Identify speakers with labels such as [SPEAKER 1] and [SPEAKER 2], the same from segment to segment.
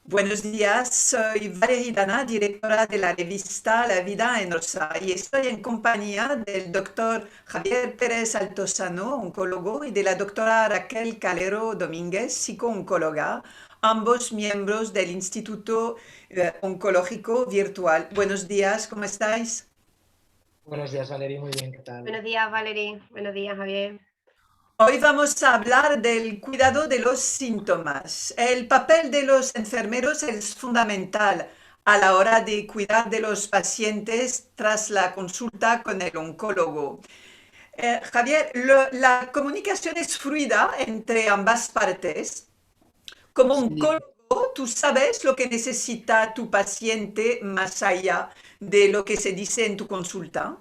[SPEAKER 1] Buenos días, soy Valerie Dana, directora de la revista La Vida en Rosa, y estoy en compañía del doctor Javier Pérez Altozano, oncólogo, y de la doctora Raquel Calero Domínguez, psicooncóloga, ambos miembros del Instituto Oncológico Virtual. Buenos días, ¿cómo estáis?
[SPEAKER 2] Buenos días, Valeria. Muy bien, ¿qué tal?
[SPEAKER 3] Buenos días, Valerie. Buenos días, Javier.
[SPEAKER 1] Hoy vamos a hablar del cuidado de los síntomas. El papel de los enfermeros es fundamental a la hora de cuidar de los pacientes tras la consulta con el oncólogo. Javier, la comunicación es fluida entre ambas partes. Como
[SPEAKER 2] Sí,
[SPEAKER 1] oncólogo, tú sabes lo que necesita tu paciente más allá de lo que se dice en tu consulta.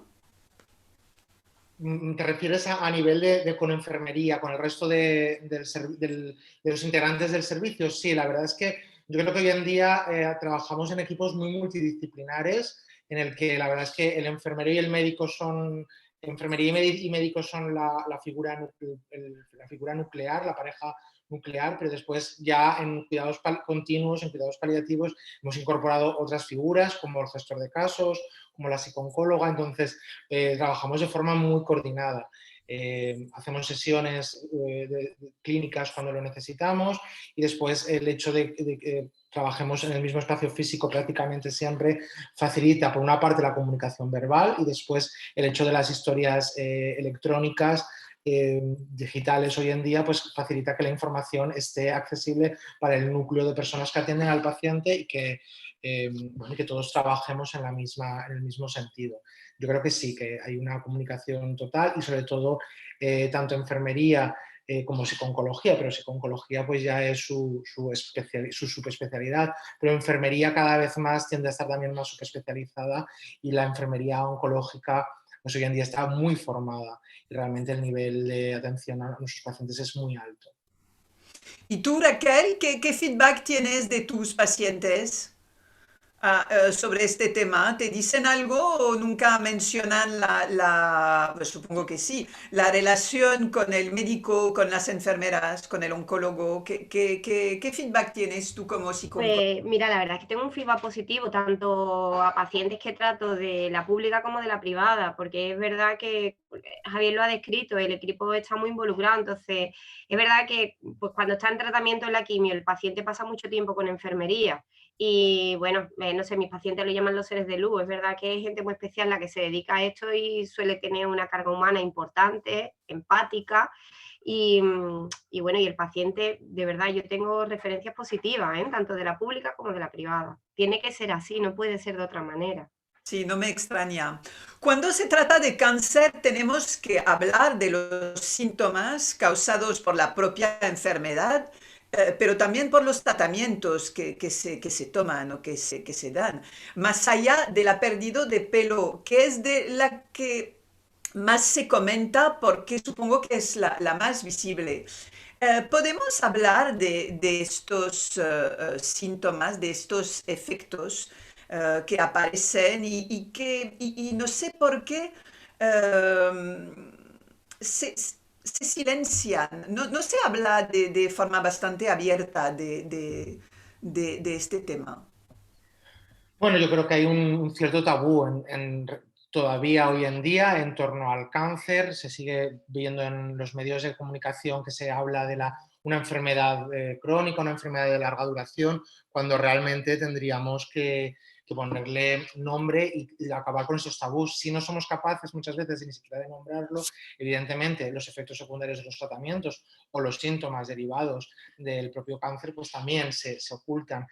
[SPEAKER 2] ¿te refieres a nivel con enfermería, con el resto de los integrantes del servicio? Sí, la verdad es que yo creo que hoy en día trabajamos en equipos muy multidisciplinares, en el que la verdad es que el enfermero y el médico son, enfermería y médicos son la figura nuclear, la pareja nuclear, pero después ya en cuidados continuos, en cuidados paliativos, hemos incorporado otras figuras como el gestor de casos, como la psicooncóloga. Entonces trabajamos de forma muy coordinada. Hacemos sesiones clínicas cuando lo necesitamos, y después el hecho de que trabajemos en el mismo espacio físico prácticamente siempre facilita, por una parte, la comunicación verbal, y después el hecho de las historias electrónicas digitales hoy en día, pues facilita que la información esté accesible para el núcleo de personas que atienden al paciente, y bueno, que todos trabajemos en el mismo sentido. Yo creo que sí, que hay una comunicación total, y sobre todo tanto enfermería como psiconcología, pero psiconcología pues ya es su subespecialidad, pero enfermería cada vez más tiende a estar también más subespecializada, y la enfermería oncológica pues hoy en día está muy formada, y realmente el nivel de atención a nuestros pacientes es muy alto.
[SPEAKER 1] ¿Y tú, Raquel, qué feedback tienes de tus pacientes? Sobre este tema? ¿Te dicen algo o nunca mencionan pues supongo que sí, la relación con el médico, con las enfermeras, con el oncólogo? ¿Qué feedback tienes tú como psicólogo?
[SPEAKER 3] Pues mira, la verdad es que tengo un feedback positivo tanto a pacientes que trato de la pública como de la privada, porque es verdad que Javier lo ha descrito, el equipo está muy involucrado. Entonces es verdad que pues, cuando está en tratamiento en la quimio el paciente pasa mucho tiempo con enfermería y bueno, no sé, mis pacientes lo llaman los seres de luz. Es verdad que hay gente muy especial la que se dedica a esto y suele tener una carga humana importante, empática. Y bueno, y el paciente, de verdad, yo tengo referencias positivas, ¿eh? Tanto de la pública como de la privada. Tiene que ser así, no puede ser de otra manera.
[SPEAKER 1] Sí, no me extraña. Cuando se trata de cáncer, tenemos que hablar de los síntomas causados por la propia enfermedad, pero también por los tratamientos que se toman o que se dan. Más allá de la pérdida de pelo, que es de la que más se comenta porque supongo que es la más visible. ¿Podemos hablar de estos síntomas, de estos efectos que aparecen y no sé por qué se silencian? No se habla de forma bastante abierta de este tema.
[SPEAKER 2] Bueno, yo creo que hay un cierto tabú todavía hoy en día en torno al cáncer. Se sigue viendo en los medios de comunicación que se habla de una enfermedad crónica, una enfermedad de larga duración, cuando realmente tendríamos que ponerle nombre y acabar con esos tabús. Si no somos capaces muchas veces ni siquiera de nombrarlo, evidentemente los efectos secundarios de los tratamientos o los síntomas derivados del propio cáncer pues también se ocultan.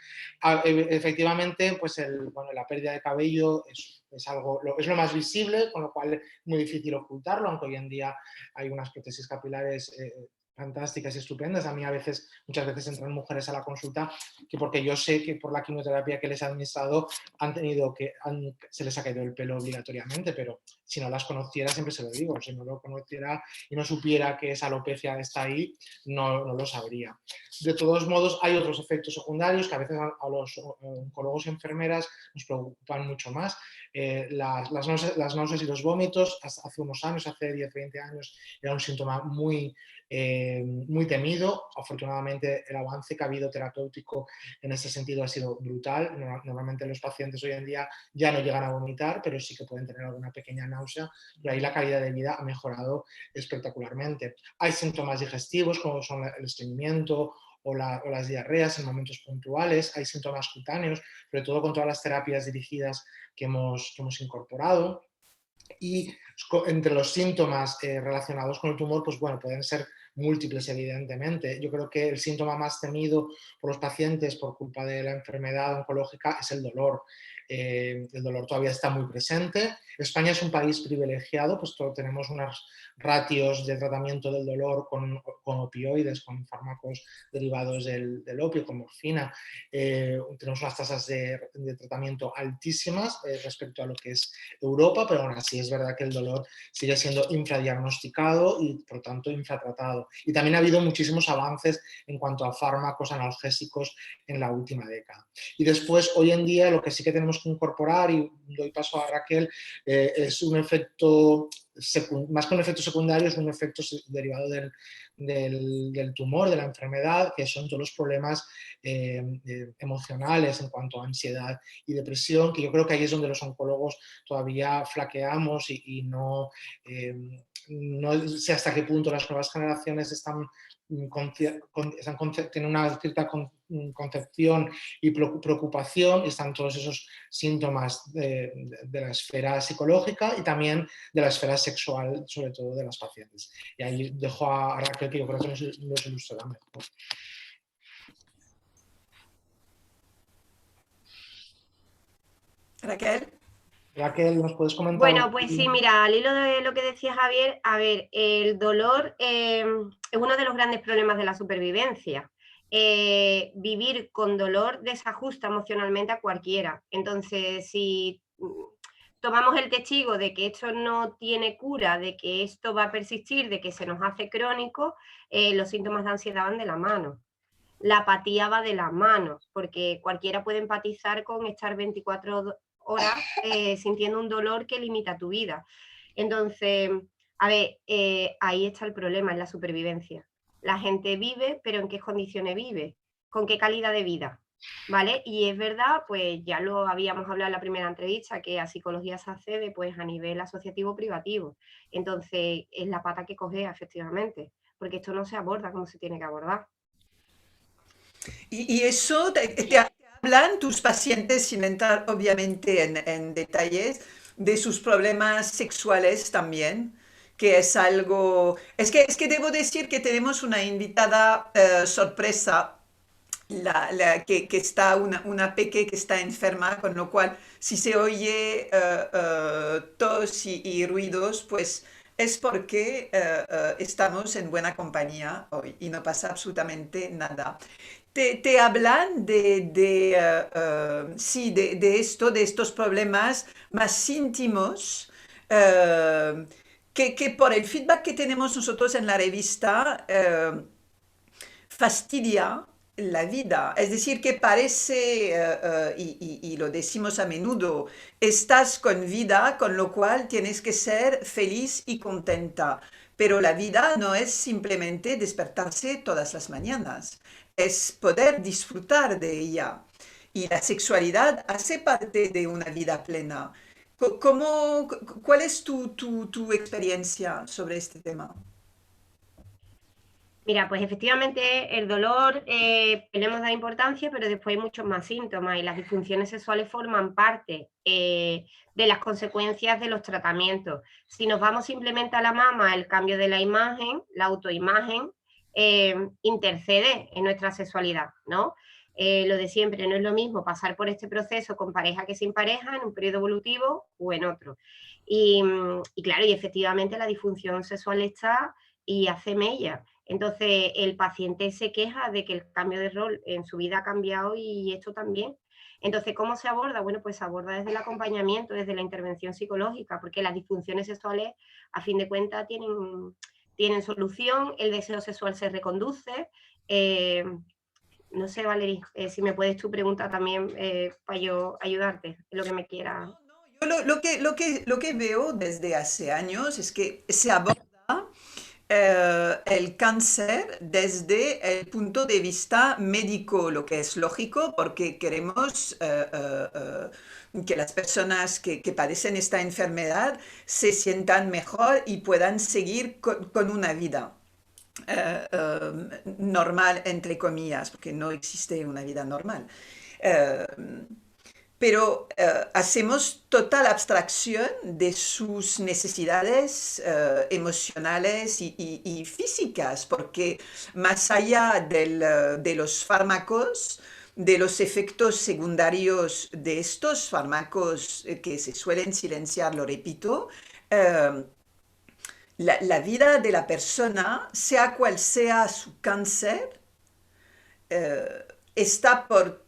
[SPEAKER 2] Efectivamente, pues bueno, la pérdida de cabello es lo más visible, con lo cual es muy difícil ocultarlo, aunque hoy en día hay unas prótesis capilares fantásticas y estupendas. A mí muchas veces entran mujeres a la consulta que, porque yo sé que por la quimioterapia que les he administrado se les ha caído el pelo obligatoriamente, pero si no las conociera, siempre se lo digo, si no lo conociera y no supiera que esa alopecia está ahí, no lo sabría. De todos modos, hay otros efectos secundarios que a veces a los oncólogos y enfermeras nos preocupan mucho más. Las náuseas y los vómitos, hace unos años, hace 10, 20 años, era un síntoma muy muy temido. Afortunadamente, el avance que ha habido terapéutico en ese sentido ha sido brutal. Normalmente los pacientes hoy en día ya no llegan a vomitar, pero sí que pueden tener alguna pequeña náusea, y ahí la calidad de vida ha mejorado espectacularmente. Hay síntomas digestivos como son el estreñimiento o las diarreas en momentos puntuales. Hay síntomas cutáneos, sobre todo con todas las terapias dirigidas que hemos incorporado. Y entre los síntomas relacionados con el tumor, pues bueno, pueden ser múltiples, evidentemente. Yo creo que el síntoma más temido por los pacientes por culpa de la enfermedad oncológica es el dolor. El dolor todavía está muy presente. España es un país privilegiado, pues tenemos unas ratios de tratamiento del dolor con opioides, con fármacos derivados del opio, con morfina. Tenemos unas tasas de tratamiento altísimas respecto a lo que es Europa, pero aún así es verdad que el dolor sigue siendo infradiagnosticado y, por tanto, infratratado. Y también ha habido muchísimos avances en cuanto a fármacos analgésicos en la última década. Y después, hoy en día, lo que sí que tenemos que incorporar, y doy paso a Raquel, es un efecto, más que un efecto secundario, es un efecto derivado del tumor, de la enfermedad, que son todos los problemas emocionales en cuanto a ansiedad y depresión, que yo creo que ahí es donde los oncólogos todavía flaqueamos y no, no sé hasta qué punto las nuevas generaciones tienen una cierta concepción y preocupación, y están todos esos síntomas de la esfera psicológica y también de la esfera sexual, sobre todo de las pacientes. Y ahí dejo a Raquel, que yo creo que nos ilustrará mejor.
[SPEAKER 1] Raquel.
[SPEAKER 2] Raquel, ¿nos puedes comentar?
[SPEAKER 3] Bueno, pues sí, mira, al hilo de lo que decía Javier, a ver, el dolor es uno de los grandes problemas de la supervivencia. Vivir con dolor desajusta emocionalmente a cualquiera. Entonces, si tomamos el testigo de que esto no tiene cura, de que esto va a persistir, de que se nos hace crónico, los síntomas de ansiedad van de la mano. La apatía va de la mano, porque cualquiera puede empatizar con estar 24 horas sintiendo un dolor que limita tu vida. Entonces, a ver, ahí está el problema, en la supervivencia. La gente vive, pero ¿en qué condiciones vive? ¿Con qué calidad de vida? ¿Vale? Y es verdad, pues ya lo habíamos hablado en la primera entrevista, que a psicología se accede pues a nivel asociativo privativo. Entonces, es la pata que cogea, efectivamente, porque esto no se aborda como se tiene que abordar.
[SPEAKER 1] Y eso te hablan tus pacientes, sin entrar obviamente en detalles, de sus problemas sexuales también, que es algo... es que debo decir que tenemos una invitada sorpresa, que está una peque que está enferma, con lo cual si se oye tos y ruidos, pues es porque estamos en buena compañía hoy y no pasa absolutamente nada. Te hablan sí, de esto, de estos problemas más íntimos, que por el feedback que tenemos nosotros en la revista, fastidia la vida. Es decir, que parece, y lo decimos a menudo, estás con vida, con lo cual tienes que ser feliz y contenta. Pero la vida no es simplemente despertarse todas las mañanas, es poder disfrutar de ella. Y la sexualidad hace parte de una vida plena. ¿Cuál es tu experiencia sobre este tema?
[SPEAKER 3] Mira, pues efectivamente el dolor le hemos dado importancia, pero después hay muchos más síntomas y las disfunciones sexuales forman parte de las consecuencias de los tratamientos. Si nos vamos simplemente a la mama, el cambio de la imagen, la autoimagen, intercede en nuestra sexualidad, ¿no? Lo de siempre, no es lo mismo pasar por este proceso con pareja que sin pareja, en un periodo evolutivo o en otro. Y claro, y efectivamente la disfunción sexual está y hace mella. Entonces, el paciente se queja de que el cambio de rol en su vida ha cambiado y esto también. Entonces, ¿cómo se aborda? Bueno, pues se aborda desde el acompañamiento, desde la intervención psicológica, porque las disfunciones sexuales, a fin de cuentas, tienen solución, el deseo sexual se reconduce. No sé, Valerie, si me puedes tú preguntar también para yo ayudarte en lo que me quiera.
[SPEAKER 1] Yo lo que veo desde hace años es que se aborda el cáncer desde el punto de vista médico, lo que es lógico porque queremos que las personas que padecen esta enfermedad se sientan mejor y puedan seguir con una vida normal, entre comillas, porque no existe una vida normal. Eh, pero hacemos total abstracción de sus necesidades emocionales y físicas, porque más allá de los fármacos, de los efectos secundarios de estos fármacos que se suelen silenciar, lo repito, eh, la vida de la persona, sea cual sea su cáncer, está por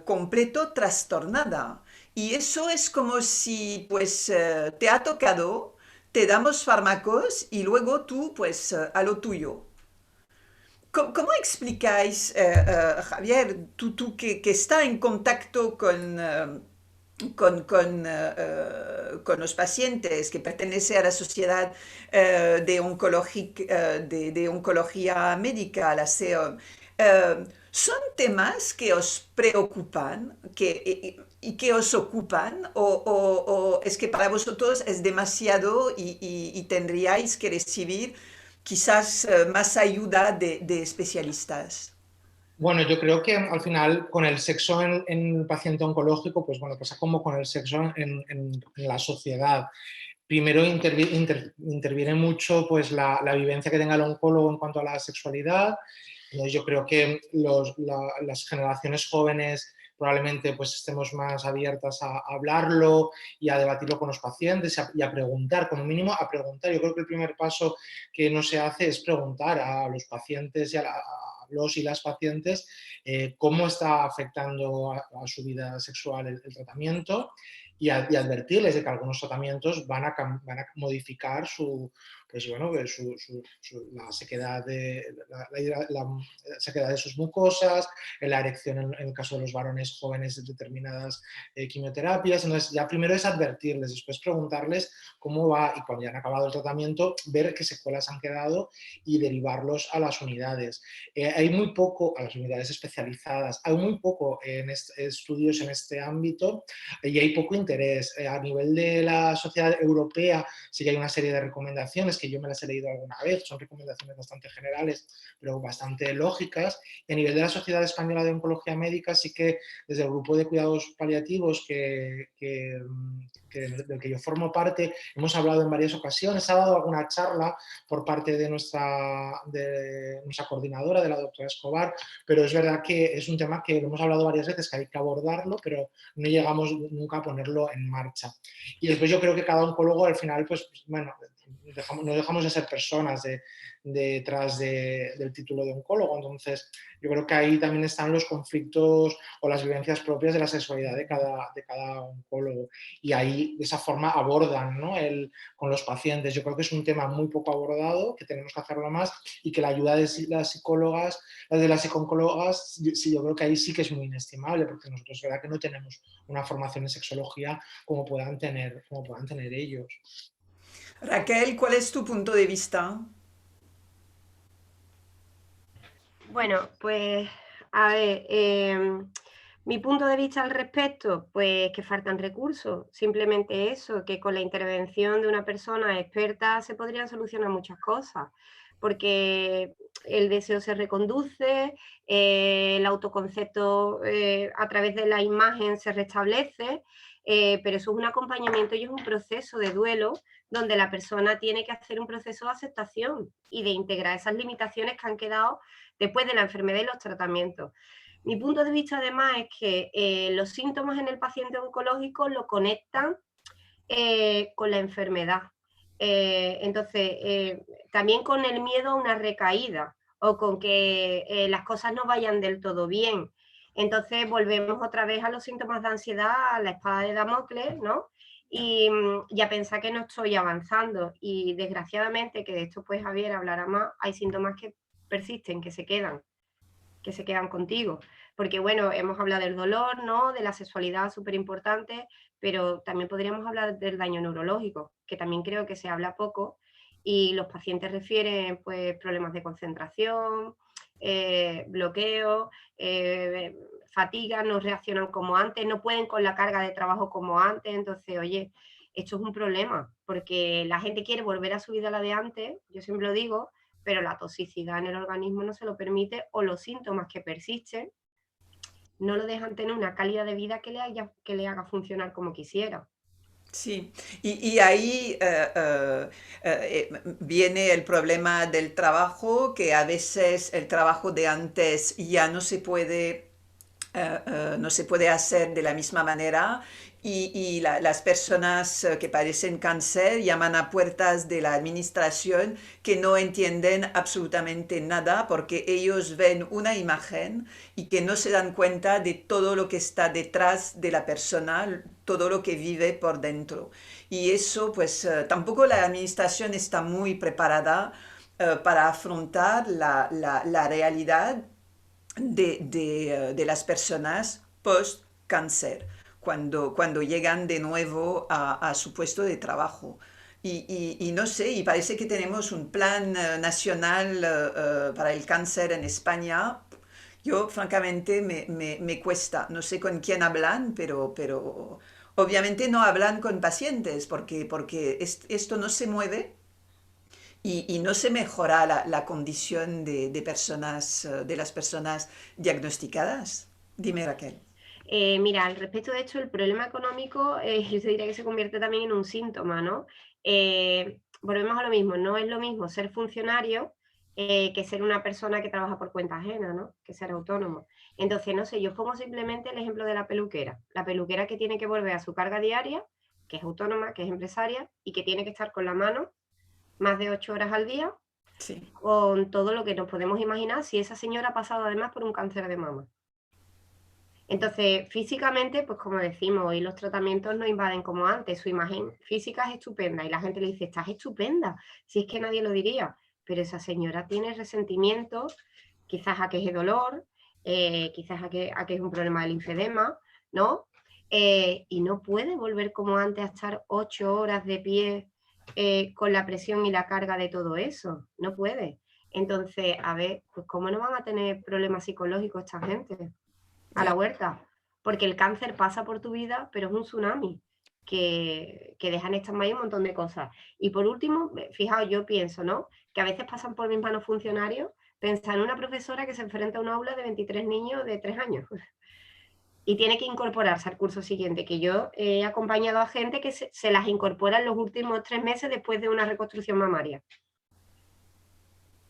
[SPEAKER 1] completo trastornada. Y eso es como si pues te ha tocado, te damos fármacos y luego tú pues a lo tuyo. ¿Cómo explicáis, Javier, tú que está en contacto con los pacientes, que pertenece a la sociedad de oncología médica, a la SEOM, ¿son temas que os preocupan y que os ocupan o es que para vosotros es demasiado y tendríais que recibir quizás más ayuda de especialistas?
[SPEAKER 2] Bueno, yo creo que al final con el sexo en el paciente oncológico, pues bueno, pasa como con el sexo en la sociedad. Primero interviene mucho pues, la vivencia que tenga el oncólogo en cuanto a la sexualidad. Entonces, yo creo que las generaciones jóvenes probablemente pues, estemos más abiertas a hablarlo y a debatirlo con los pacientes y a preguntar, como mínimo a preguntar. Yo creo que el primer paso que no se hace es preguntar a los pacientes y a los y las pacientes cómo está afectando a su vida sexual el tratamiento y advertirles de que algunos tratamientos van a modificar pues bueno, la sequedad la sequedad de sus mucosas, la erección en el caso de los varones jóvenes de determinadas quimioterapias. Entonces, ya primero es advertirles, después preguntarles cómo va y cuando ya han acabado el tratamiento, ver qué secuelas han quedado y derivarlos a las unidades. Hay muy poco, a las unidades especializadas, hay muy poco estudios en este ámbito y hay poco interés. A nivel de la sociedad europea sí que hay una serie de recomendaciones que yo me las he leído alguna vez, son recomendaciones bastante generales, pero bastante lógicas. Y a nivel de la Sociedad Española de Oncología Médica sí que desde el grupo de cuidados paliativos del que yo formo parte, hemos hablado en varias ocasiones, ha dado alguna charla por parte de nuestra coordinadora, de la doctora Escobar, pero es verdad que es un tema que hemos hablado varias veces, que hay que abordarlo, pero no llegamos nunca a ponerlo en marcha. Y después yo creo que cada oncólogo al final, pues bueno, no dejamos de ser personas detrás del título de oncólogo. Entonces, yo creo que ahí también están los conflictos o las vivencias propias de la sexualidad de cada oncólogo. Y ahí, de esa forma, abordan, ¿no? Con los pacientes. Yo creo que es un tema muy poco abordado, que tenemos que hacerlo más y que la ayuda de las psicólogas, de las psicooncólogas, sí, yo creo que ahí sí que es muy inestimable, porque nosotros es verdad que no tenemos una formación en sexología como puedan tener ellos.
[SPEAKER 1] Raquel, ¿cuál es tu punto de vista?
[SPEAKER 3] Bueno, pues a ver, mi punto de vista al respecto, pues que faltan recursos, simplemente eso, que con la intervención de una persona experta se podrían solucionar muchas cosas, porque el deseo se reconduce, el autoconcepto a través de la imagen se restablece, pero eso es un acompañamiento y es un proceso de duelo donde la persona tiene que hacer un proceso de aceptación y de integrar esas limitaciones que han quedado después de la enfermedad y los tratamientos. Mi punto de vista además es que los síntomas en el paciente oncológico lo conectan con la enfermedad. Entonces, también con el miedo a una recaída o con que las cosas no vayan del todo bien. Entonces volvemos otra vez a los síntomas de ansiedad, a la espada de Damocles, ¿no? Y a pensar que no estoy avanzando. Y desgraciadamente, que de esto pues Javier hablará más, hay síntomas que persisten, que se quedan contigo. Porque bueno, hemos hablado del dolor, ¿no? De la sexualidad, súper importante, pero también podríamos hablar del daño neurológico, que también creo que se habla poco y los pacientes refieren pues problemas de concentración, bloqueo, fatiga, no reaccionan como antes, no pueden con la carga de trabajo como antes. Entonces, oye, esto es un problema, porque la gente quiere volver a su vida a la de antes, yo siempre lo digo, pero la toxicidad en el organismo no se lo permite, o los síntomas que persisten no lo dejan tener una calidad de vida que le haga funcionar como quisiera.
[SPEAKER 1] Sí, y ahí viene el problema del trabajo, que a veces el trabajo de antes ya no se puede hacer de la misma manera y las personas que padecen cáncer llaman a puertas de la administración que no entienden absolutamente nada porque ellos ven una imagen y que no se dan cuenta de todo lo que está detrás de la persona, todo lo que vive por dentro. Y eso, pues tampoco la administración está muy preparada para afrontar la realidad de las personas post-cáncer, cuando llegan de nuevo a su puesto de trabajo. Y no sé, y parece que tenemos un plan nacional para el cáncer en España. Yo, francamente, me cuesta. No sé con quién hablan, pero obviamente no hablan con pacientes, porque esto no se mueve y no se mejora la condición de personas, de las personas diagnosticadas. Dime, Raquel.
[SPEAKER 3] Mira, al respecto de hecho, el problema económico, yo te diría que se convierte también en un síntoma, ¿no? Volvemos a lo mismo, no es lo mismo ser funcionario que ser una persona que trabaja por cuenta ajena, ¿no? Que ser autónomo. Entonces, no sé, yo pongo simplemente el ejemplo de la peluquera que tiene que volver a su carga diaria, que es autónoma, que es empresaria y que tiene que estar con la mano más de 8 horas al día,
[SPEAKER 1] Sí,
[SPEAKER 3] con todo lo que nos podemos imaginar si esa señora ha pasado además por un cáncer de mama. Entonces, físicamente, pues como decimos, hoy los tratamientos no invaden como antes, su imagen física es estupenda y la gente le dice, estás estupenda, si es que nadie lo diría, pero esa señora tiene resentimiento, quizás a que es de dolor, quizás a que es un problema del linfedema, ¿no? Y no puede volver como antes a estar 8 horas de pie con la presión y la carga de todo eso, no puede. Entonces, a ver, pues cómo no van a tener problemas psicológicos esta gente a la
[SPEAKER 1] ya.
[SPEAKER 3] huerta, porque el cáncer pasa por tu vida, pero es un tsunami que deja en stand-by un montón de cosas. Y por último, fijaos, yo pienso, ¿no? Que a veces pasan por mis manos funcionarios, pensar en una profesora que se enfrenta a un aula de 23 niños de 3 años y tiene que incorporarse al curso siguiente, que yo he acompañado a gente que se las incorpora en los últimos 3 meses después de una reconstrucción mamaria.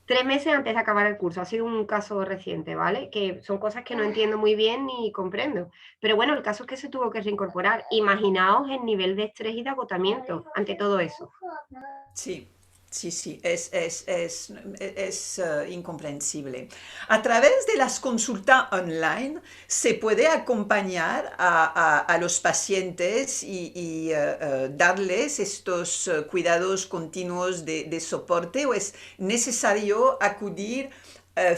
[SPEAKER 3] 3 meses antes de acabar el curso, ha sido un caso reciente, ¿vale? Que son cosas que no entiendo muy bien ni comprendo. Pero bueno, el caso es que se tuvo que reincorporar. Imaginaos el nivel de estrés y de agotamiento ante todo eso.
[SPEAKER 1] Sí, sí, sí, es incomprensible. A través de las consultas online se puede acompañar a los pacientes y darles estos cuidados continuos de soporte o es necesario acudir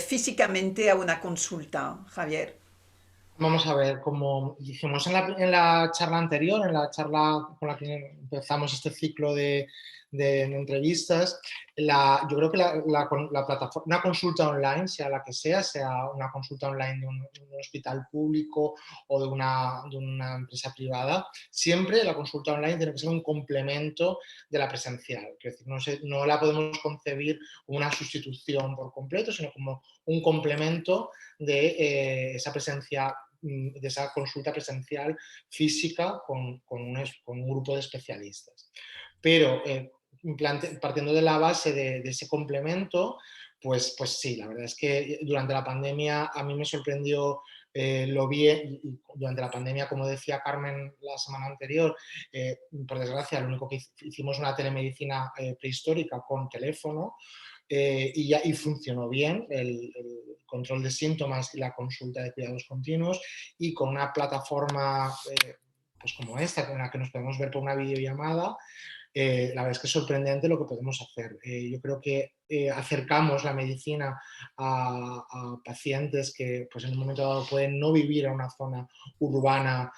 [SPEAKER 1] físicamente a una consulta, Javier.
[SPEAKER 2] Vamos a ver, como dijimos en la charla anterior, en la charla con la que empezamos este ciclo de entrevistas, yo creo que la plataforma, una consulta online, sea la que sea una consulta online de un hospital público o de una empresa privada, siempre la consulta online tiene que ser un complemento de la presencial. Es decir, no la podemos concebir como una sustitución por completo, sino como un complemento de esa presencia, de esa consulta presencial física con un grupo de especialistas. Pero partiendo de la base de ese complemento, pues sí, la verdad es que durante la pandemia a mí me sorprendió lo bien, y durante la pandemia, como decía Carmen la semana anterior, por desgracia, lo único que hicimos una telemedicina prehistórica con teléfono, y funcionó bien el control de síntomas y la consulta de cuidados continuos, y con una plataforma pues como esta, en la que nos podemos ver por una videollamada, la verdad es que es sorprendente lo que podemos hacer. Yo creo que acercamos la medicina a pacientes que pues, en un momento dado pueden no vivir en una zona urbana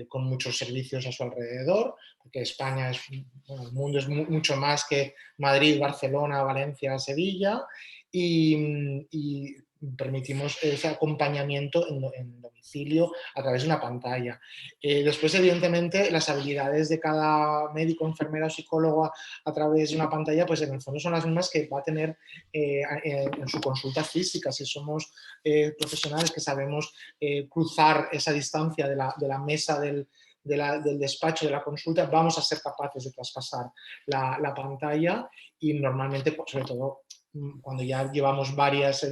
[SPEAKER 2] con muchos servicios a su alrededor, porque España es, bueno, el mundo es mucho más que Madrid, Barcelona, Valencia, Sevilla, y permitimos ese acompañamiento en domicilio a través de una pantalla. Después, evidentemente, las habilidades de cada médico, enfermera o psicólogo a través de una pantalla, pues en el fondo son las mismas que va a tener en su consulta física. Si somos profesionales que sabemos cruzar esa distancia de la mesa del despacho, de la consulta, vamos a ser capaces de traspasar la pantalla y normalmente, pues, sobre todo, cuando ya llevamos varias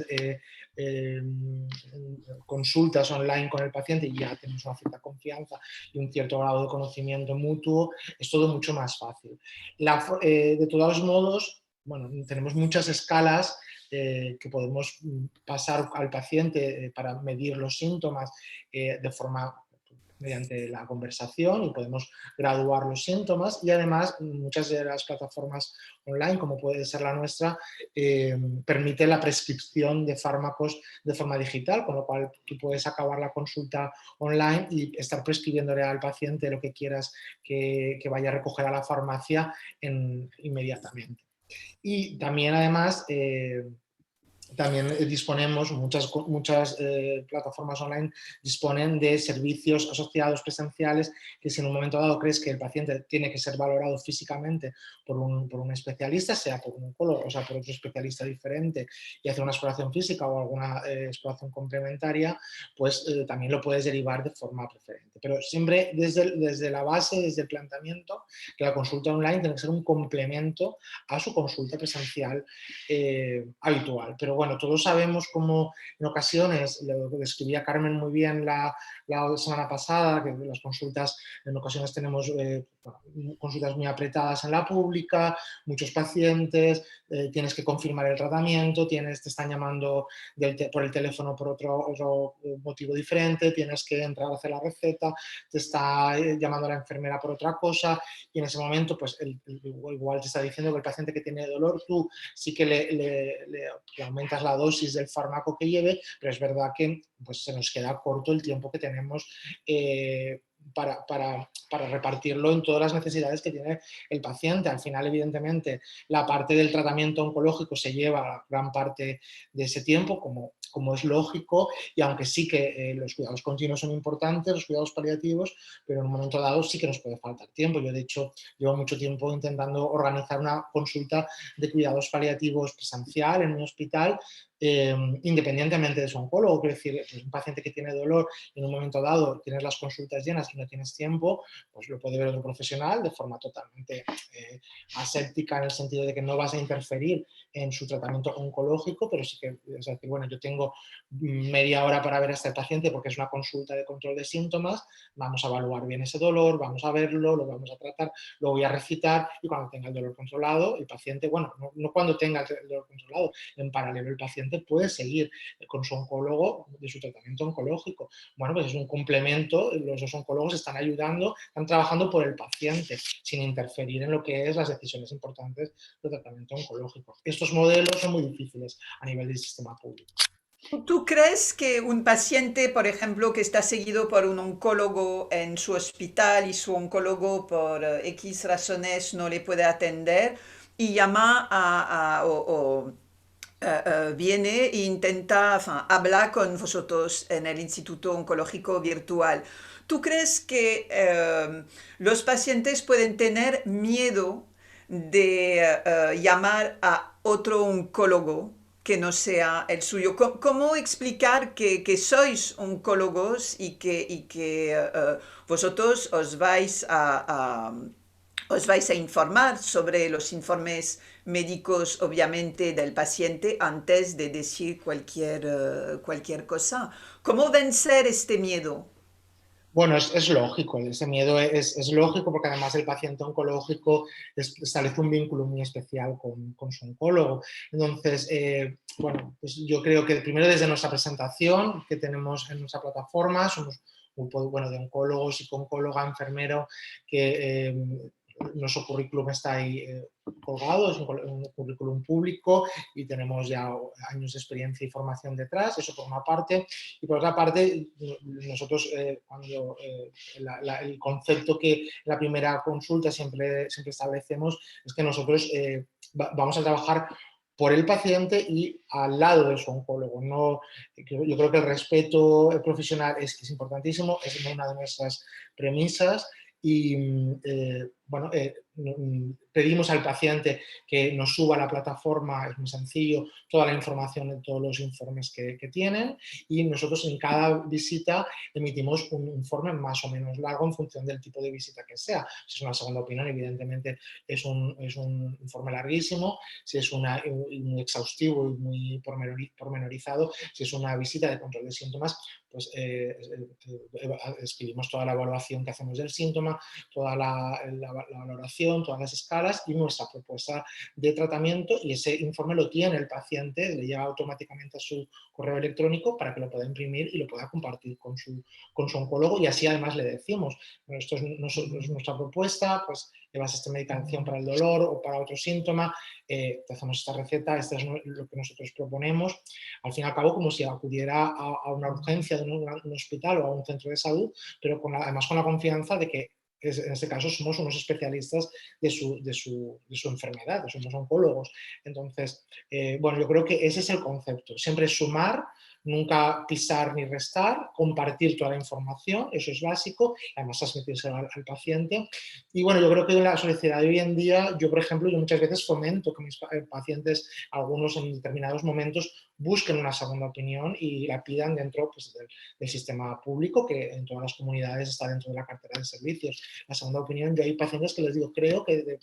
[SPEAKER 2] consultas online con el paciente y ya tenemos una cierta confianza y un cierto grado de conocimiento mutuo, es todo mucho más fácil. De todos modos, bueno, tenemos muchas escalas que podemos pasar al paciente para medir los síntomas de forma mediante la conversación y podemos graduar los síntomas y además muchas de las plataformas online, como puede ser la nuestra, permite la prescripción de fármacos de forma digital, con lo cual tú puedes acabar la consulta online y estar prescribiéndole al paciente lo que quieras que vaya a recoger a la farmacia inmediatamente. Y también además también disponemos, muchas plataformas online disponen de servicios asociados presenciales que si en un momento dado crees que el paciente tiene que ser valorado físicamente por un especialista, sea por un oncólogo o sea por otro especialista diferente y hacer una exploración física o alguna exploración complementaria, pues también lo puedes derivar de forma preferente. Pero siempre desde la base, desde el planteamiento, que la consulta online tiene que ser un complemento a su consulta presencial habitual. Pero bueno, todos sabemos cómo en ocasiones, lo describía Carmen muy bien la semana pasada, que las consultas, en ocasiones tenemos consultas muy apretadas en la pública, muchos pacientes, tienes que confirmar el tratamiento, te están llamando por el teléfono por otro motivo diferente, tienes que entrar a hacer la receta, te está llamando la enfermera por otra cosa y en ese momento pues igual te está diciendo que el paciente que tiene dolor, tú sí que le aumentas la dosis del fármaco que lleve, pero es verdad que pues, se nos queda corto el tiempo que tenemos para repartirlo en todas las necesidades que tiene el paciente. Al final, evidentemente, la parte del tratamiento oncológico se lleva gran parte de ese tiempo, como es lógico, y aunque sí que los cuidados continuos son importantes, los cuidados paliativos, pero en un momento dado sí que nos puede faltar tiempo. Yo, de hecho, llevo mucho tiempo intentando organizar una consulta de cuidados paliativos presencial en un hospital, independientemente de su oncólogo. Quiero decir, pues un paciente que tiene dolor y en un momento dado tienes las consultas llenas y no tienes tiempo, pues lo puede ver otro profesional de forma totalmente aséptica, en el sentido de que no vas a interferir en su tratamiento oncológico, pero sí que es decir, bueno, yo tengo media hora para ver a este paciente porque es una consulta de control de síntomas, vamos a evaluar bien ese dolor, vamos a verlo, lo vamos a tratar, lo voy a recitar y cuando tenga el dolor controlado, el paciente, bueno, no cuando tenga el dolor controlado, en paralelo el paciente puede seguir con su oncólogo de su tratamiento oncológico. Bueno, pues es un complemento, los dos oncólogos están ayudando, están trabajando por el paciente sin interferir en lo que es las decisiones importantes del tratamiento oncológico. Estos modelos son muy difíciles a nivel del sistema público.
[SPEAKER 1] ¿Tú crees que un paciente, por ejemplo, que está seguido por un oncólogo en su hospital y su oncólogo por X razones no le puede atender y llama viene e intenta, enfin, hablar con vosotros en el Instituto Oncológico Virtual? ¿Tú crees que los pacientes pueden tener miedo de llamar a otro oncólogo que no sea el suyo? ¿Cómo explicar que sois oncólogos y que vosotros os vais a informar sobre los informes médicos, obviamente, del paciente antes de decir cualquier cosa? ¿Cómo vencer este miedo?
[SPEAKER 2] Bueno, es lógico, ese miedo es lógico porque además el paciente oncológico establece un vínculo muy especial con su oncólogo. Entonces, bueno, pues yo creo que primero desde nuestra presentación que tenemos en nuestra plataforma, somos un grupo, bueno, de oncólogos, psicóloga, enfermero, que nuestro currículum está ahí colgado, es un currículum público y tenemos ya años de experiencia y formación detrás, eso por una parte. Y por otra parte, nosotros cuando el concepto que en la primera consulta siempre establecemos es que nosotros vamos a trabajar por el paciente y al lado de su oncólogo. No, yo creo que el respeto profesional es importantísimo, es una de nuestras premisas y bueno, pedimos al paciente que nos suba a la plataforma, es muy sencillo, toda la información de todos los informes que tienen y nosotros en cada visita emitimos un informe más o menos largo en función del tipo de visita que sea. Si es una segunda opinión, evidentemente es un informe larguísimo, si es muy exhaustivo y muy pormenorizado, si es una visita de control de síntomas, pues escribimos toda la evaluación que hacemos del síntoma, toda la valoración, todas las escalas y nuestra propuesta de tratamiento, y ese informe lo tiene el paciente, le llega automáticamente a su correo electrónico para que lo pueda imprimir y lo pueda compartir con su oncólogo, y así además le decimos, bueno, esto es nuestra propuesta, pues llevas esta medicación para el dolor o para otro síntoma, te hacemos esta receta, esto es lo que nosotros proponemos. Al fin y al cabo, como si acudiera a una urgencia de un hospital o a un centro de salud, pero además con la confianza de que en este caso somos unos especialistas de su enfermedad, somos oncólogos. Entonces, bueno, yo creo que ese es el concepto, siempre sumar, nunca pisar ni restar, compartir toda la información, eso es básico, además transmitírselo al paciente. Y bueno, yo creo que en la sociedad de hoy en día, yo por ejemplo, yo muchas veces fomento que mis pacientes, algunos en determinados momentos, busquen una segunda opinión y la pidan dentro pues, del sistema público, que en todas las comunidades está dentro de la cartera de servicios. La segunda opinión, yo hay pacientes que les digo, creo que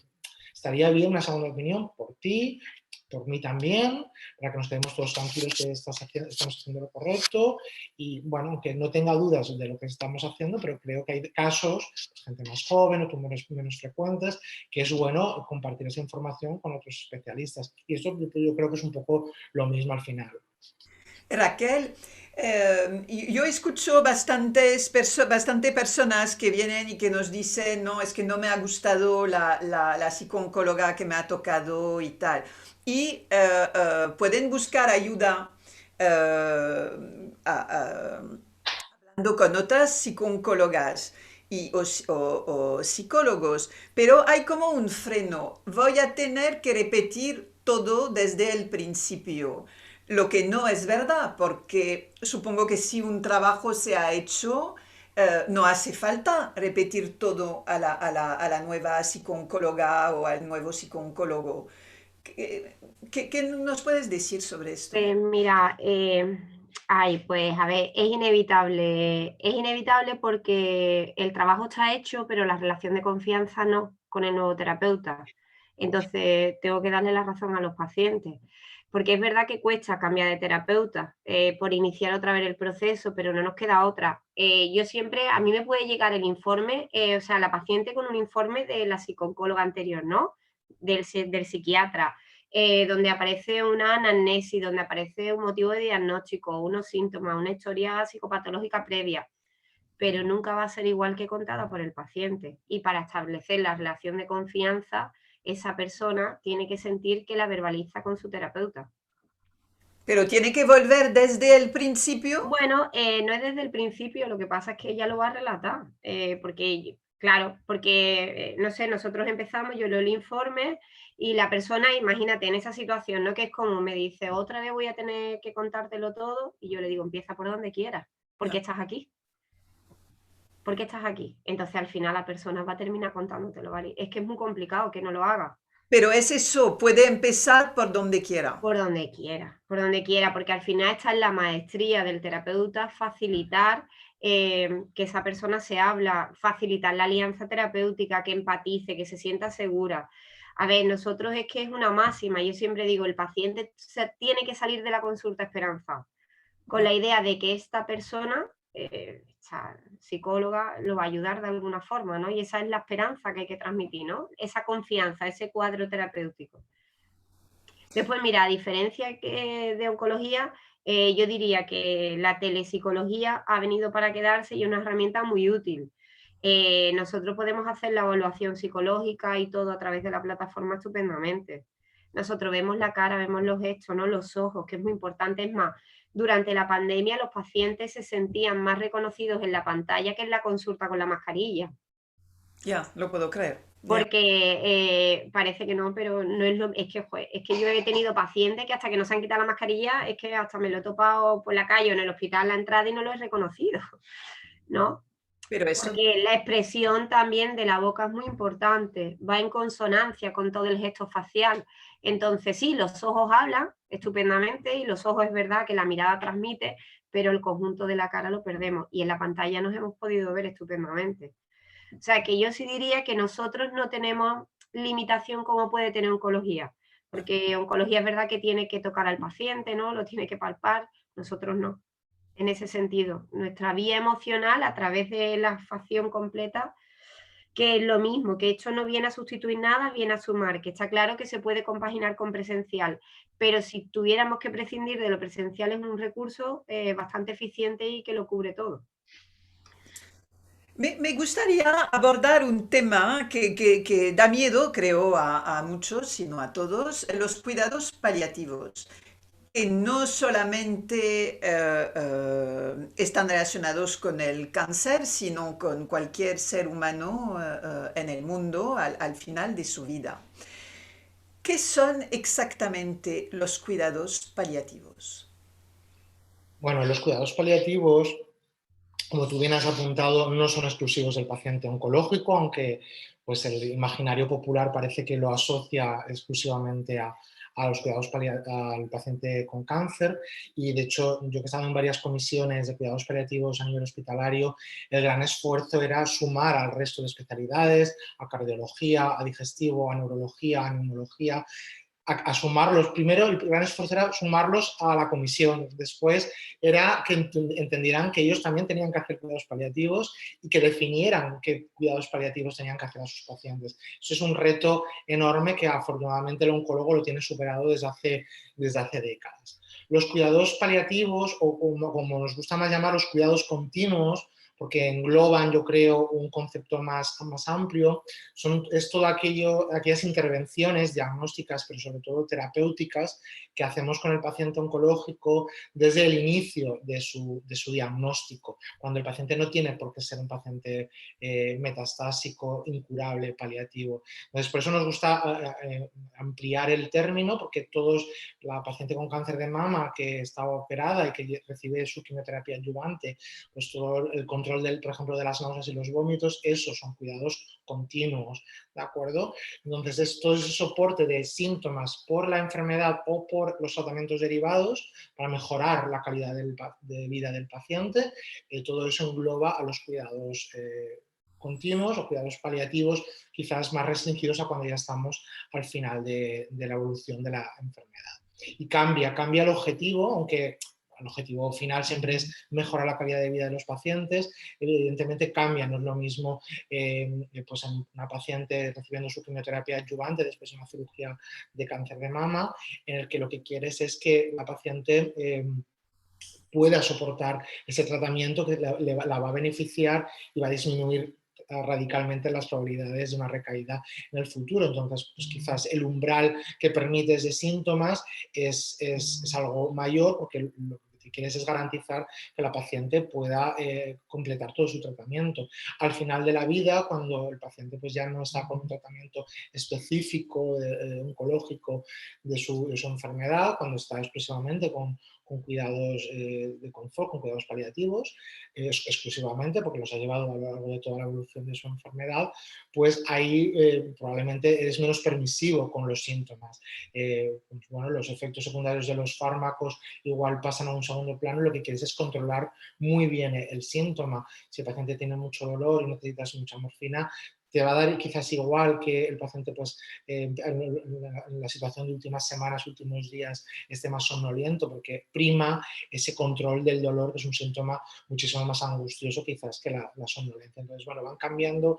[SPEAKER 2] estaría bien una segunda opinión por ti, por mí también, para que nos quedemos todos tranquilos que estamos haciendo lo correcto y, bueno, aunque no tenga dudas de lo que estamos haciendo, pero creo que hay casos, pues, gente más joven o tumores menos frecuentes, que es bueno compartir esa información con otros especialistas. Y esto yo creo que es un poco lo mismo al final.
[SPEAKER 1] Raquel, yo escucho bastante personas que vienen y que nos dicen, no, es que no me ha gustado la psicooncóloga que me ha tocado y tal. Y pueden buscar ayuda hablando con otras psicooncólogas o psicólogos, pero hay como un freno. Voy a tener que repetir todo desde el principio. Lo que no es verdad, porque supongo que si un trabajo se ha hecho, no hace falta repetir todo a la nueva psicooncóloga o al nuevo psicooncólogo. ¿Qué nos puedes decir sobre esto?
[SPEAKER 3] Mira, ay, pues a ver, es inevitable porque el trabajo está hecho, pero la relación de confianza no con el nuevo terapeuta. Entonces, tengo que darle la razón a los pacientes, porque es verdad que cuesta cambiar de terapeuta por iniciar otra vez el proceso, pero no nos queda otra. Yo siempre, a mí me puede llegar el informe, o sea, la paciente con un informe de la psicooncóloga anterior, ¿no? Del psiquiatra, donde aparece una anamnesis, donde aparece un motivo de diagnóstico, unos síntomas, una historia psicopatológica previa, pero nunca va a ser igual que contada por el paciente. Y para establecer la relación de confianza, esa persona tiene que sentir que la verbaliza con su terapeuta.
[SPEAKER 1] Pero tiene que volver desde el principio.
[SPEAKER 3] Bueno, no es desde el principio, lo que pasa es que ella lo va a relatar, porque, claro, porque, no sé, nosotros empezamos, yo leo el informe y la persona, imagínate, en esa situación, ¿no? Que es como me dice, otra vez voy a tener que contártelo todo, y yo le digo, empieza por donde quieras, porque estás aquí. ¿Por qué estás aquí? Entonces al final la persona va a terminar contándotelo, ¿vale? Es que es muy complicado que no lo haga.
[SPEAKER 1] Pero es eso, puede empezar por donde quiera.
[SPEAKER 3] Por donde quiera, porque al final está en la maestría del terapeuta facilitar que esa persona se habla, facilitar la alianza terapéutica, que empatice, que se sienta segura. A ver, nosotros es que es una máxima, yo siempre digo, el paciente tiene que salir de la consulta esperanzado, con la idea de que esta persona, esta psicóloga, lo va a ayudar de alguna forma, ¿no? Y esa es la esperanza que hay que transmitir, ¿no? Esa confianza, ese cuadro terapéutico. Después, mira, a diferencia de oncología, yo diría que la telepsicología ha venido para quedarse y es una herramienta muy útil. nosotros podemos hacer la evaluación psicológica y todo a través de la plataforma estupendamente. Nosotros vemos la cara, vemos los gestos, ¿no? Los ojos, que es muy importante. Es más, durante la pandemia los pacientes se sentían más reconocidos en la pantalla que en la consulta con la mascarilla.
[SPEAKER 1] Ya, lo puedo creer. Ya.
[SPEAKER 3] Porque parece que no, pero no es lo... Es que yo he tenido pacientes que hasta que no se han quitado la mascarilla, es que hasta me lo he topado por la calle o en el hospital a la entrada y no lo he reconocido, ¿no?
[SPEAKER 1] Pero eso,
[SPEAKER 3] Porque la expresión también de la boca es muy importante, va en consonancia con todo el gesto facial. Entonces sí, los ojos hablan estupendamente y los ojos es verdad que la mirada transmite, pero el conjunto de la cara lo perdemos y en la pantalla nos hemos podido ver estupendamente. O sea que yo sí diría que nosotros no tenemos limitación como puede tener oncología, porque oncología es verdad que tiene que tocar al paciente, ¿no? Lo tiene que palpar, nosotros no. En ese sentido, nuestra vía emocional a través de la facción completa, que es lo mismo, que esto no viene a sustituir nada, viene a sumar, que está claro que se puede compaginar con presencial, pero si tuviéramos que prescindir de lo presencial es un recurso bastante eficiente y que lo cubre todo.
[SPEAKER 1] me gustaría abordar un tema que da miedo, creo, a muchos, sino a todos, los cuidados paliativos, que no solamente están relacionados con el cáncer, sino con cualquier ser humano en el mundo al final de su vida. ¿Qué son exactamente los cuidados paliativos?
[SPEAKER 2] Bueno, los cuidados paliativos, como tú bien has apuntado, no son exclusivos del paciente oncológico, aunque pues, el imaginario popular parece que lo asocia exclusivamente a los cuidados al paciente con cáncer. Y de hecho, yo que he estado en varias comisiones de cuidados paliativos a nivel hospitalario, el gran esfuerzo era sumar al resto de especialidades, a cardiología, a digestivo, a neurología, a neumología, a sumarlos. Primero, el gran esfuerzo era sumarlos a la comisión. Después era que entendieran que ellos también tenían que hacer cuidados paliativos y que definieran qué cuidados paliativos tenían que hacer a sus pacientes. Eso es un reto enorme que afortunadamente el oncólogo lo tiene superado desde hace décadas. Los cuidados paliativos, o como nos gusta más llamar, los cuidados continuos, porque engloban, yo creo, un concepto más amplio, es todo aquellas intervenciones diagnósticas, pero sobre todo terapéuticas, que hacemos con el paciente oncológico desde el inicio de su diagnóstico, cuando el paciente no tiene por qué ser un paciente metastásico, incurable, paliativo. Entonces, por eso nos gusta ampliar el término, porque la paciente con cáncer de mama que está operada y que recibe su quimioterapia adyuvante, pues todo el control, por ejemplo, de las náuseas y los vómitos, esos son cuidados continuos, ¿de acuerdo? Entonces, todo ese soporte de síntomas por la enfermedad o por los tratamientos derivados para mejorar la calidad de vida del paciente, todo eso engloba a los cuidados continuos o cuidados paliativos, quizás más restringidos a cuando ya estamos al final de la evolución de la enfermedad. Y cambia el objetivo, aunque el objetivo final siempre es mejorar la calidad de vida de los pacientes, evidentemente cambia, no es lo mismo pues en una paciente recibiendo su quimioterapia adyuvante después de una cirugía de cáncer de mama, en el que lo que quieres es que la paciente pueda soportar ese tratamiento que la va a beneficiar y va a disminuir radicalmente las probabilidades de una recaída en el futuro. Entonces, pues quizás el umbral que permites de síntomas es algo mayor, porque lo que quieres es garantizar que la paciente pueda completar todo su tratamiento. Al final de la vida, cuando el paciente pues ya no está con un tratamiento específico oncológico de su enfermedad, cuando está exclusivamente con cuidados de confort, con cuidados paliativos, exclusivamente porque los ha llevado a lo largo de toda la evolución de su enfermedad, pues ahí probablemente eres menos permisivo con los síntomas. Pues bueno, los efectos secundarios de los fármacos igual pasan a un segundo plano, lo que quieres es controlar muy bien el síntoma. Si el paciente tiene mucho dolor y necesitas mucha morfina, te va a dar quizás igual que el paciente pues, en la situación de últimas semanas, últimos días, esté más somnoliento, porque prima ese control del dolor, que es un síntoma muchísimo más angustioso quizás que la somnolencia. Entonces, bueno, van cambiando,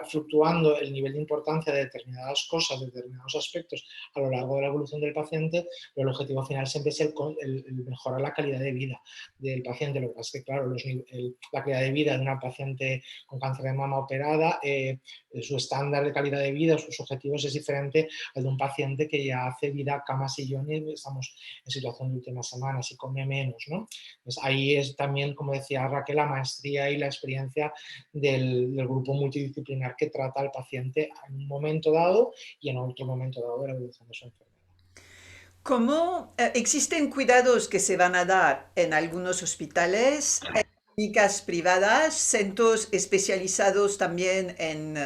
[SPEAKER 2] fluctuando el nivel de importancia de determinadas cosas, de determinados aspectos a lo largo de la evolución del paciente, pero el objetivo final siempre es el mejorar la calidad de vida del paciente. Lo que pasa es que, claro, la calidad de vida de una paciente con cáncer de mama operada, su estándar de calidad de vida, sus objetivos es diferente al de un paciente que ya hace vida cama sillón y estamos en situación de últimas semanas y come menos, ¿no? Pues ahí es también, como decía Raquel, la maestría y la experiencia del grupo multidisciplinar que trata al paciente en un momento dado y en otro momento dado de la evolución de su enfermedad.
[SPEAKER 1] ¿Cómo existen cuidados que se van a dar en algunos hospitales, en clínicas privadas, centros especializados también en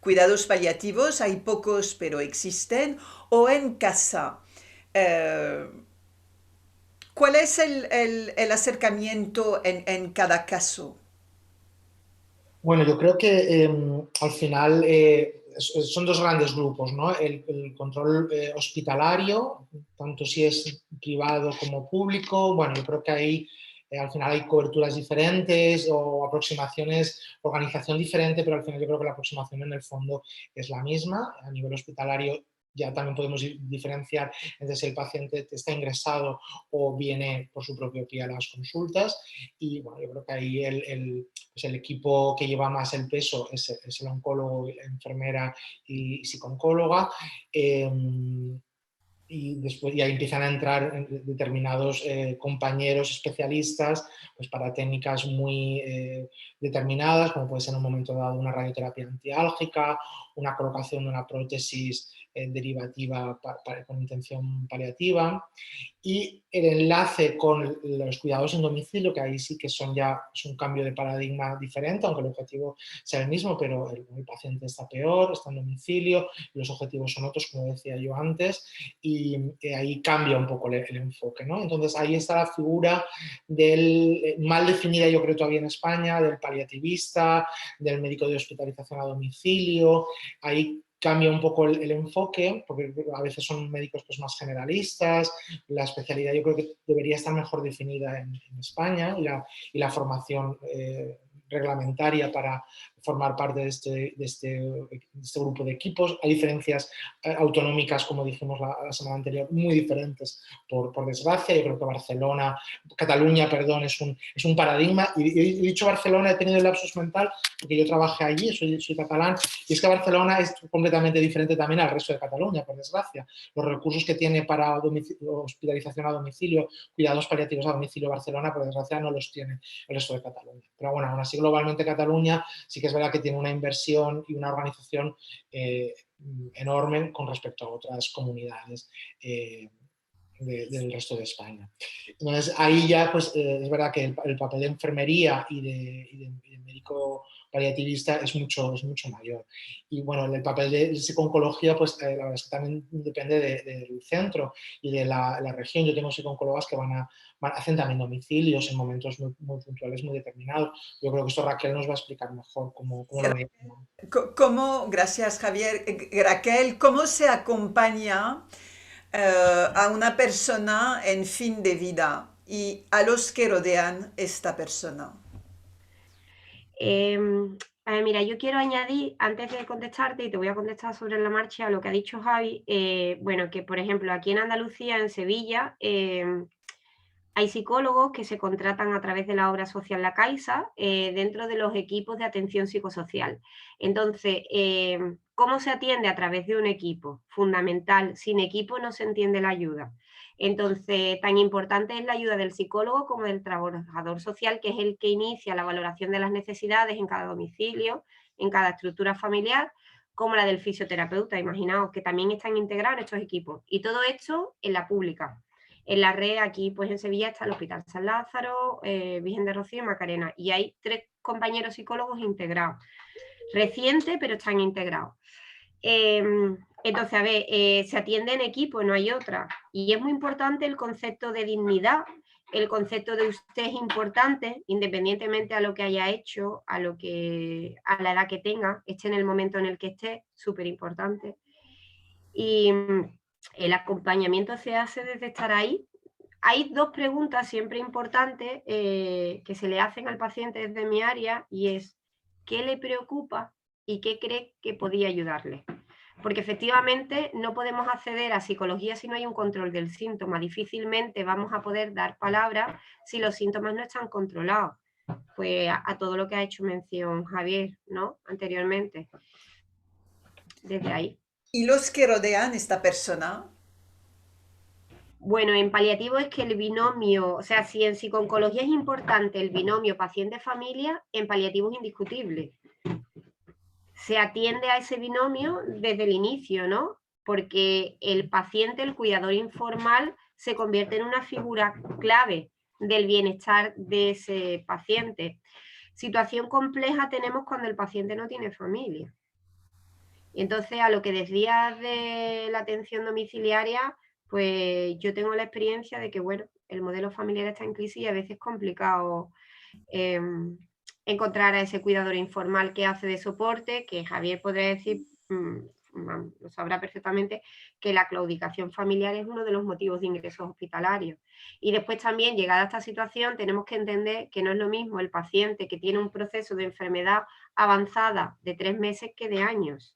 [SPEAKER 1] cuidados paliativos? Hay pocos, pero existen. O en casa. Eh, ¿Cuál es el acercamiento en cada caso?
[SPEAKER 2] Bueno, yo creo que al final son dos grandes grupos, ¿no? El control hospitalario, tanto si es privado como público. Bueno, yo creo que ahí al final hay coberturas diferentes o aproximaciones, organización diferente, pero al final yo creo que la aproximación en el fondo es la misma. A nivel hospitalario ya también podemos diferenciar entre si el paciente está ingresado o viene por su propio pie a las consultas. Y bueno, yo creo que ahí pues el equipo que lleva más el peso es el oncólogo, la enfermera y psicooncóloga. Y después ya empiezan a entrar determinados compañeros especialistas pues para técnicas muy determinadas, como puede ser en un momento dado una radioterapia antiálgica, una colocación de una prótesis derivativa con intención paliativa, y el enlace con los cuidados en domicilio, que ahí sí que es un cambio de paradigma diferente, aunque el objetivo sea el mismo, pero el paciente está peor, está en domicilio, los objetivos son otros, como decía yo antes, y ahí cambia un poco el enfoque, ¿no? Entonces ahí está la figura mal definida, yo creo todavía en España, del paliativista, del médico de hospitalización a domicilio. Ahí cambia un poco el enfoque, porque a veces son médicos pues, más generalistas. La especialidad yo creo que debería estar mejor definida en España, y la formación reglamentaria para formar parte de este grupo de equipos. Hay diferencias autonómicas, como dijimos la semana anterior, muy diferentes, por desgracia. Yo creo que Cataluña, perdón, es un paradigma. Y he dicho Barcelona, he tenido el lapsus mental, porque yo trabajé allí, soy catalán, y es que Barcelona es completamente diferente también al resto de Cataluña, por desgracia. Los recursos que tiene para hospitalización a domicilio, cuidados paliativos a domicilio, Barcelona, por desgracia, no los tiene el resto de Cataluña. Pero bueno, aún así, globalmente Cataluña sí que es verdad que tiene una inversión y una organización enorme con respecto a otras comunidades del resto de España. Entonces, ahí ya pues, es verdad que el papel de enfermería y de médico paliativista es mucho mayor. Y bueno, el papel de psicooncología, pues la verdad es que también depende del centro y de la región. Yo tengo psicooncólogas que hacen también domicilios en momentos muy puntuales, muy determinados. Yo creo que esto Raquel nos va a explicar mejor cómo lo ve.
[SPEAKER 1] Gracias, Javier. Raquel, ¿cómo se acompaña a una persona en fin de vida y a los que rodean esta persona?
[SPEAKER 3] A ver, mira, yo quiero añadir, antes de contestarte, y te voy a contestar sobre la marcha, a lo que ha dicho Javi, bueno, que por ejemplo aquí en Andalucía, en Sevilla, hay psicólogos que se contratan a través de la obra social La Caixa dentro de los equipos de atención psicosocial. Entonces, ¿cómo se atiende? A través de un equipo, fundamental. Sin equipo no se entiende la ayuda. Entonces, tan importante es la ayuda del psicólogo como del trabajador social, que es el que inicia la valoración de las necesidades en cada domicilio, en cada estructura familiar, como la del fisioterapeuta. Imaginaos que también están integrados en estos equipos. Y todo esto en la pública. En la red, aquí pues en Sevilla está el Hospital San Lázaro, Virgen de Rocío y Macarena. Y hay 3 compañeros psicólogos integrados. Reciente, pero están integrados. Entonces, a ver, se atiende en equipo, no hay otra. Y es muy importante el concepto de dignidad el concepto de usted es importante, independientemente a lo que haya hecho, a la edad que tenga, esté en el momento en el que esté, súper importante. Y el acompañamiento se hace desde estar ahí. Hay dos preguntas siempre importantes que se le hacen al paciente desde mi área, y es ¿qué le preocupa y qué cree que podía ayudarle? Porque efectivamente no podemos acceder a psicología si no hay un control del síntoma. Difícilmente vamos a poder dar palabras si los síntomas no están controlados. Pues a todo lo que ha hecho mención Javier, ¿no? Anteriormente. Desde ahí.
[SPEAKER 1] ¿Y los que rodean esta persona?
[SPEAKER 3] Bueno, en paliativo es que el binomio, o sea, si en psico-oncología es importante el binomio paciente-familia, en paliativo es indiscutible. Se atiende a ese binomio desde el inicio, ¿no? Porque el paciente, el cuidador informal, se convierte en una figura clave del bienestar de ese paciente. Situación compleja tenemos cuando el paciente no tiene familia. Y entonces, a lo que decías de la atención domiciliaria, pues yo tengo la experiencia de que, bueno, el modelo familiar está en crisis y a veces es complicado encontrar a ese cuidador informal que hace de soporte, que Javier podría decir, lo sabrá perfectamente, que la claudicación familiar es uno de los motivos de ingresos hospitalarios. Y después también, llegada a esta situación, tenemos que entender que no es lo mismo el paciente que tiene un proceso de enfermedad avanzada de 3 meses que de años.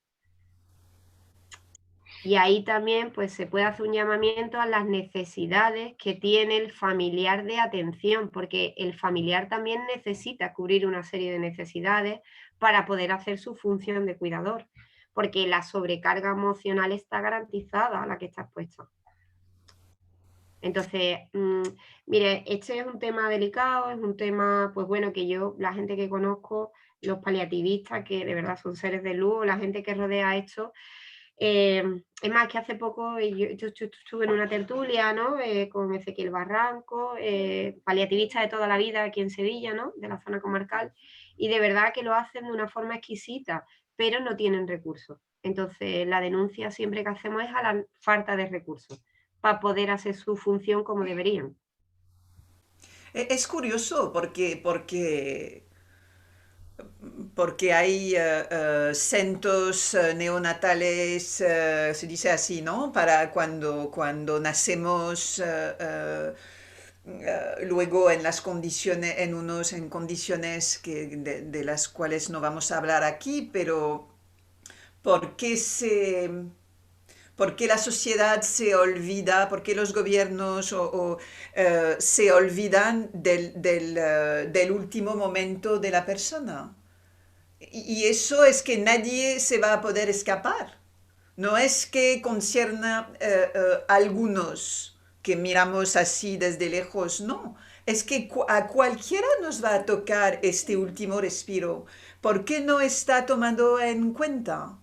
[SPEAKER 3] Y ahí también pues, se puede hacer un llamamiento a las necesidades que tiene el familiar de atención, porque el familiar también necesita cubrir una serie de necesidades para poder hacer su función de cuidador, porque la sobrecarga emocional está garantizada a la que está expuesta. Entonces, mire, este es un tema delicado, es un tema, pues bueno, que yo, la gente que conozco, los paliativistas, que de verdad son seres de luz, la gente que rodea esto. Es más, que hace poco yo estuve en una tertulia, ¿no? Con Ezequiel Barranco, paliativista de toda la vida aquí en Sevilla, ¿no? De la zona comarcal, y de verdad que lo hacen de una forma exquisita, pero no tienen recursos. Entonces, la denuncia siempre que hacemos es a la falta de recursos para poder hacer su función como deberían.
[SPEAKER 1] Es curioso porque hay centros neonatales, se dice así, ¿no? Para cuando nacemos, luego en las condiciones, en condiciones de las cuales no vamos a hablar aquí, pero ¿por qué ¿por qué la sociedad se olvida, por qué los gobiernos se olvidan del último momento de la persona? Y eso es que nadie se va a poder escapar. No es que concierna a algunos que miramos así desde lejos, no. Es que a cualquiera nos va a tocar este último respiro. ¿Por qué no está tomado en cuenta?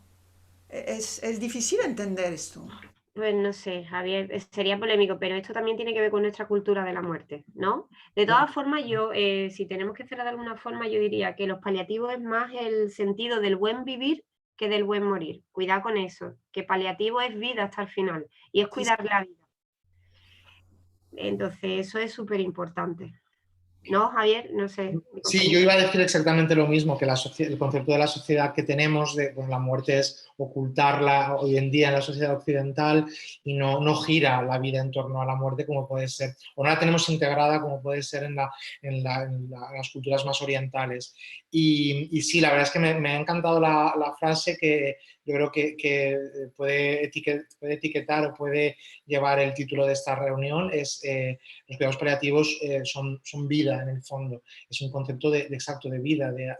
[SPEAKER 1] Es difícil entender esto.
[SPEAKER 3] Pues no sé, Javier, sería polémico, pero esto también tiene que ver con nuestra cultura de la muerte, ¿no? De todas formas, yo, si tenemos que cerrar de alguna forma, yo diría que los paliativos es más el sentido del buen vivir que del buen morir. Cuidado con eso, que paliativo es vida hasta el final y es cuidar la vida. Entonces, eso es súper importante. ¿No, Javier? No sé.
[SPEAKER 2] Sí, yo iba a decir exactamente lo mismo, que el concepto de la sociedad que tenemos de pues, la muerte es ocultarla hoy en día en la sociedad occidental y no gira la vida en torno a la muerte como puede ser, o no la tenemos integrada como puede ser en las culturas más orientales. Y sí, la verdad es que me ha encantado la frase que yo creo que puede etiquetar o puede llevar el título de esta reunión, es los cuidados paliativos son vida en el fondo, es un concepto exacto de vida, de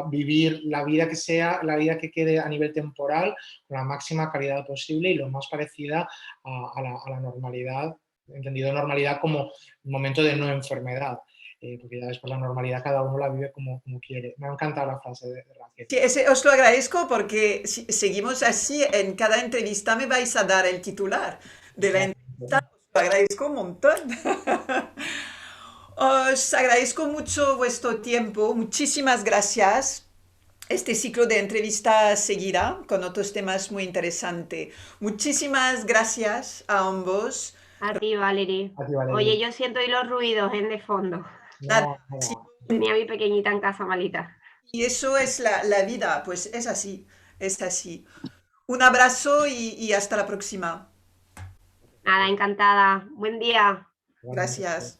[SPEAKER 2] vivir la vida que sea, la vida que quede a nivel temporal con la máxima calidad posible y lo más parecida a la normalidad, entendido normalidad como un momento de no enfermedad. Porque ya después la normalidad cada uno la vive como quiere. Me ha encantado la frase de Raquel.
[SPEAKER 1] Sí, os lo agradezco porque si seguimos así, en cada entrevista me vais a dar el titular de la entrevista. Os lo agradezco un montón. Os agradezco mucho vuestro tiempo. Muchísimas gracias. Este ciclo de entrevistas seguirá con otros temas muy interesantes. Muchísimas gracias a ambos.
[SPEAKER 3] A ti, Valerie.
[SPEAKER 2] A ti, Valeria.
[SPEAKER 3] Oye, yo siento hoy los ruidos en de fondo.
[SPEAKER 1] Nada,
[SPEAKER 2] No,
[SPEAKER 1] sí,
[SPEAKER 3] Tenía a mi pequeñita en casa malita.
[SPEAKER 1] y eso es la vida, pues es así, es así. Un abrazo y hasta la próxima.
[SPEAKER 3] Nada, encantada. Buen día.
[SPEAKER 2] igualmente.
[SPEAKER 1] Gracias.